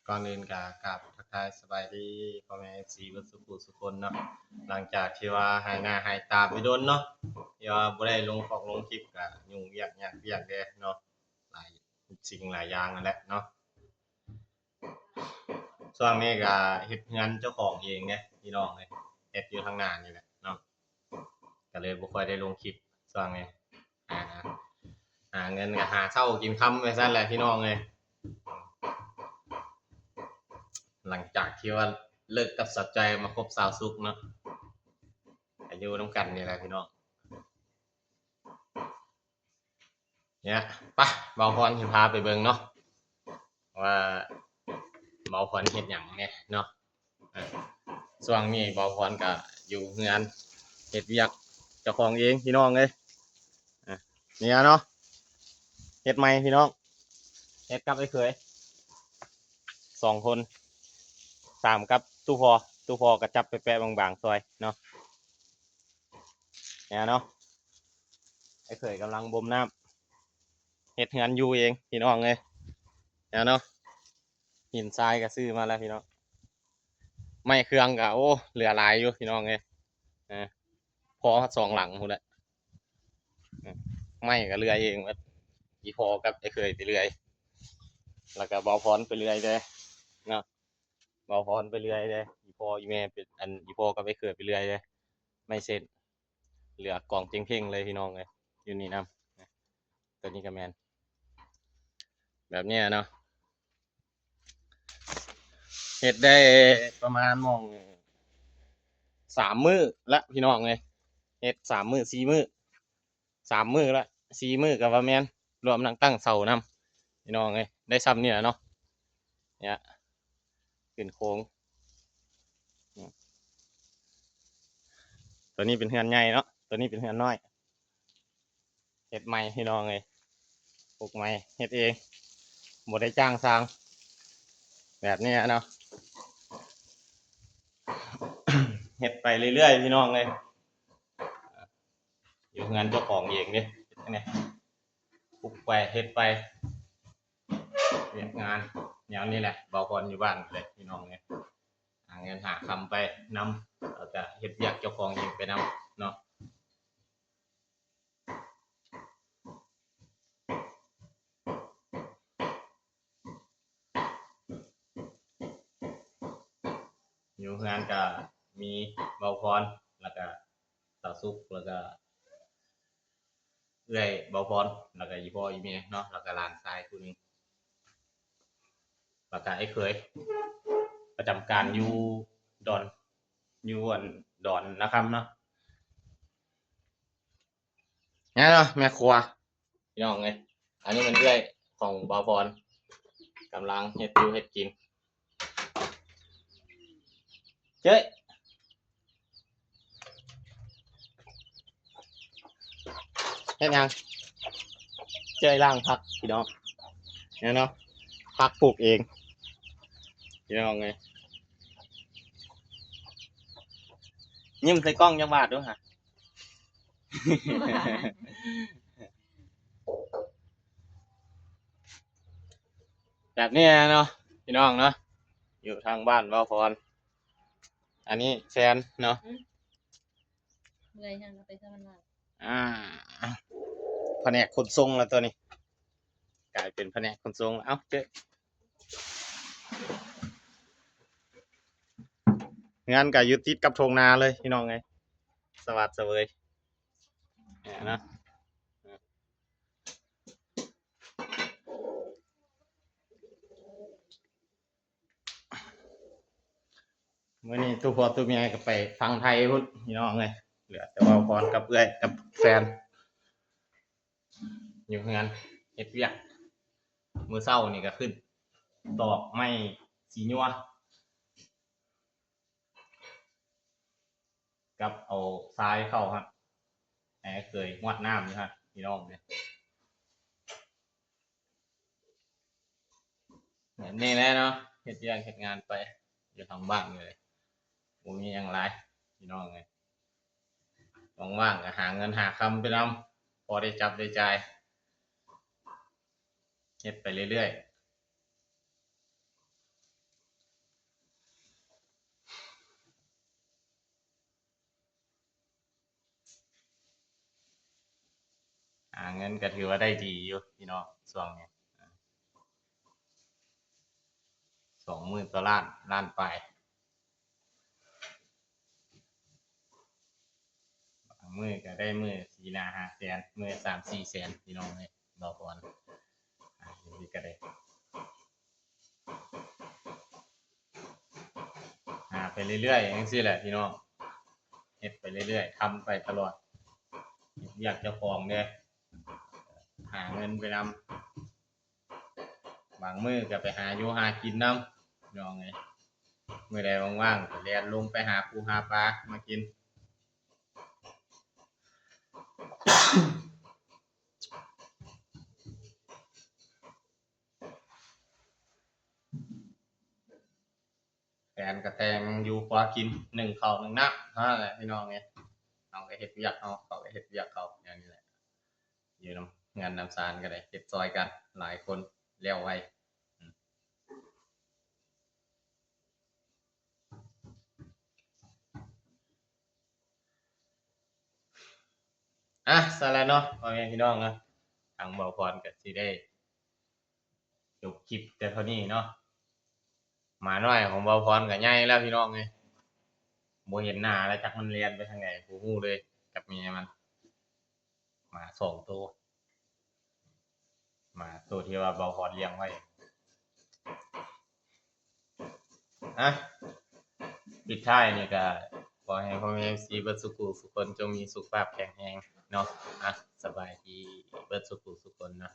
ก่อนอื่นก็กราบทักทายสบายดีพ่อแม่ FC เบิดสุขุสุคนเนาะหลังจากที่ว่าหายหน้าหายตาไปโดนเนาะที่ว่าบ่ได้ลงคลิปก็ยุ่งยากแด้เนาะหลายสิ่งหลายอย่างนั่นแหละเนาะช่วงนี้ก็เฮ็ดงานเจ้าของเองเนี่ยพี่น้องเอ้ยเฮ็ดอยู่ทางหน้านี่แหละเนาะก็เลยบ่ค่อยได้ลงคลิปช่วงนี้หาหาเงินก็หาเช้ากินค่ำไปซั่นแหละพี่น้องเอ้ย หลังจากที่ว่าเลิกกับสัจใจมาคบสาวซุกเนาะอายุน้ำกันนี่แหละพี่น้องเนี่ยปะเบาพรสิพาไปเบิ่งเนาะว่าเบาพรเฮ็ดหยังเนี่ยเนาะช่วงนี้เบาพรก็อยู่งานเฮ็ดเวียกเจ้าของเองพี่น้องเอ้ยเนี่ยเนาะเฮ็ดใหม่พี่น้องเฮ็ดกับไอ้เคย2คน3กับตู้พอก็จับไปแปะบางๆซอยเนาะเนี่ยเนาะไอ้เคยกำลังบ่มน้ำเฮ็ดงานอยู่เองพี่น้องเอ้ยเนี่ยเนาะหินทรายก็ซื้อมาแล้วพี่น้องไม้เครื่องก็โอ้เหลือหลายอยู่พี่น้องเอ้ยพอ2หลังพุ่นแหละไม้ก็เลื่อยเองเบิดอีพอกับไอ้เคยไปเลื่อยแล้วก็เบาพรไปเลื่อยเด้เนาะเบาพรไปเลื่อยเด้อีพออีแม่เป็นอันอีพอกับไอ้เคยไปเลื่อยเด้ไม่เสร็จเหลือกองเพ่งๆเลยพี่น้องเอ้ยอยู่นี่นำตัวนี้ก็แม่นแบบเนี้ยเนาะเฮ็ดได้ประมาณมอง3มื้อละพี่น้องเอ้ยเฮ็ด3มื้อ4มื้อ3มื้อละ4มื้อก็ว่าแม่นรวมทั้งตั้งเสานำพี่น้องเอ้ยได้ซ้ำนี่แหละเนาะเนี่ยขึ้นโค้งตัวนี้เป็นเฮือนใหญ่เนาะตัวนี้เป็นเฮือนน้อยเฮ็ดใหม่พี่น้องเอ้ยปลูกใหม่เฮ็ดเองบ่ได้จ้างสร้างแบบนี้เนาะ เฮ็ดไปเรื่อยๆพี่น้องเอ้ยอยู่งานเจ้าของเองเด้เนี่ยปลูกไปเฮ็ดไปเฮ็ดงานแนวนี้แหละเบาพรอยู่บ้านเลยพี่น้องเอ้ยหาเงินหาคำไปนำแล้วก็เฮ็ดเวียกเจ้าของเองไปนำเนาะอยู่งานก็มีเบาพรแล้วก็สาวสุกแล้วก็เอื้อยเบาพรแล้วก็อีพ่ออีแม่เนาะแล้วก็หลานชายผู้หนึงแล้วก็ไอ้เคยประจำการอยู่ดอนอยู่อันดอนนะครับเนาะเนี่ยเนาะแม่ครัวพี่น้องเอ้ยอันนี้มันเอื้อยของเบาพรกำลังเฮ็ดอยู่เฮ็ดกินเจ้ยเฮ็ดหยังเจ้ยล่างผักพี่น้องเนี่ยเนาะผักปลูกเองพี่น้องเอ้ยยิ้มใส่กล้องจังหวาดด้วยฮะ แบบนี้เนาะพี่น้องเนาะอยู่ทางบ้านเบาพรอันนี้แซนเนาะ เลยทางเราไปสมันมาอ่าแผนกขนส่งแล้วตัวนี้กลายเป็นแผนกขนส่งเอ้าเจ๊งานก็อยู่ติดกับทงนาเลยพี่น้องไงสวัสดีเว้ยเนี่ยนะมื้อนี้ตู้พ่อตู้แม่ก็ไปฟังไทยพุ่นพี่น้องไงเหลือแต่ว่าพรกับเอื้อยกับแฟนอยู่งานเฮ็ดเวียกมื้อเช้านี่ก็ขึ้นตอกไม้สีญัวกับเอาทรายเข้าครับแหมเคยงวดน้ำอยู่ฮะพี่น้องเนี่ยแบบนี้แหละเนาะเฮ็ดเวียกเฮ็ดงานไปอยู่ทางบ้านเลยบ่มีหยังหลายพี่น้องเอ้ยว่างๆก็หาเงินหาคำไปนำพอได้จับได้จ่ายเฮ็ดไปเรื่อย เงินก็ถือว่าได้ดีอยู่พี่น้องช่วงนี้20,000ต่อล้านปลายบางมื้อก็ได้มื้อ4-5 แสนมื้อ3-4 แสนพี่น้องเอ้ยบ่พรนี่ก็ได้หาไปเรื่อยๆจังซี่แหละพี่น้องเฮ็ดไปเรื่อยๆทำไปตลอดอยากเจ้าของเด้หาเงินไปนำบางมื้อก็ไปหาอยู่หากินนำพี่น้องเอ้ยมื้อใดว่างๆก็แล่นลงไปหาปูหาปลามากินแฟนก็แต่งอยู่พอกินนึ่งข้าวนึ่งน้ำเท่านั้นแหละพี่น้องเอ้ยเอาก็เฮ็ดเวียกเอาเขาก็เฮ็ดเวียกเขาอย่างนี้แหละอยู่นำงานนำสารก็ได้เฮ็ดซอยกันหลายคนแล้วไวซะแล้วเนาะพ่อแม่พี่น้องนะทางเบาพรก็สิได้จบคลิปแต่เท่านี้เนาะหมาน้อยของเบาพรก็ใหญ่แล้วพี่น้องเอ้ยบ่เห็นหน้าแล้วจักมันเรียนไปทางไหนบ่ฮู้เลยกับเมียมันหมา2ตัวหมาตัวที่ว่าเบาพรเลี้ยงไว้ปิดท้ายนี่ก็ขอให้พ่อแม่ FC เบิดสุขุสุขคนจงมีสุขภาพแข็งแรงเนาะสบายดีเบิดสุขุสุขคนเนาะ